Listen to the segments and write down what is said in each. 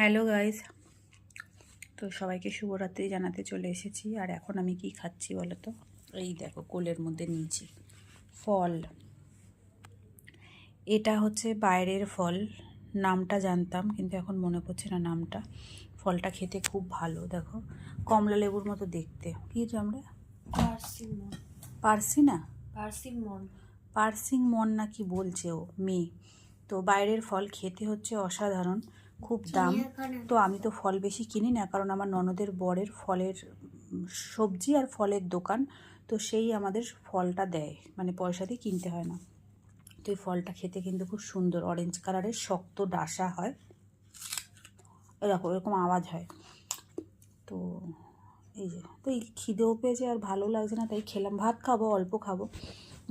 Hello guys, তো সবাইকে শুভরাত্রি জানাতে চলে এসেছি। আর এখন আমি কি খাচ্ছি বলো তো? এই দেখো কোলের মধ্যে নিয়েছি ফল। এটা হচ্ছে বাইরের ফল, নামটা জানতাম কিন্তু এখন মনে পড়ছে না নামটা। ফলটা খেতে খুব ভালো, দেখো কমলা লেবুর মতো দেখতে। কি আমরা পার্সিনা পার্সিমন না কি বলছে ও মেয়ে। তো বাইরের ফল খেতে হচ্ছে অসাধারণ, খুব দাম। তো আমি তো ফল বেশি কিনি না, কারণ আমার ননদের বরের ফলের সবজি আর ফলের দোকান, তো সেই আমাদের ফলটা দেয়, মানে পয়সা দিয়ে কিনতে হয় না। তো এই ফলটা খেতে কিন্তু খুব সুন্দর, অরেঞ্জ কালারের, শক্ত ডাসা হয়, এরকম এরকম আওয়াজ হয়। তো এই যে, তো এই খিদেও পেয়েছে আর ভালো লাগছে না, তাই খেলাম। ভাত খাবো, অল্প খাবো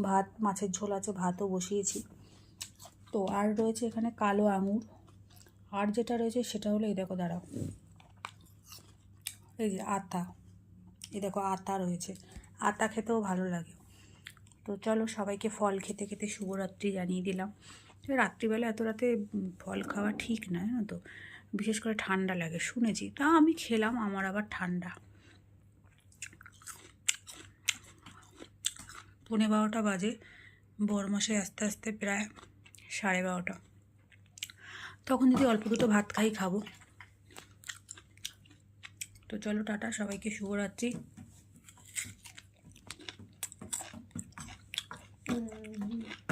ভাত, মাছের ঝোল আছে, ভাতও বসিয়েছি। তো আর রয়েছে এখানে কালো আঙুর। আর যেটা রয়েছে সেটা হলো, এই দেখো দাঁড়াও, এই যে আতা, এই দেখো আতা রয়েছে। আতা খেতেও ভালো লাগে। তো চলো, সবাইকে ফল খেতে খেতে শুভরাত্রি জানিয়ে দিলাম। রাত্রিবেলা এত রাতে ফল খাওয়া ঠিক না, জানো তো, বিশেষ করে ঠান্ডা লাগে শুনেছি, তা আমি খেলাম, আমার আবার ঠান্ডা। 12:15 বাজে, বরমাসে আস্তে আস্তে প্রায় 12:30। তখন যদি অল্প দুটো ভাত খাবো। তো চলো টাটা, সবাইকে শুভরাত্রি।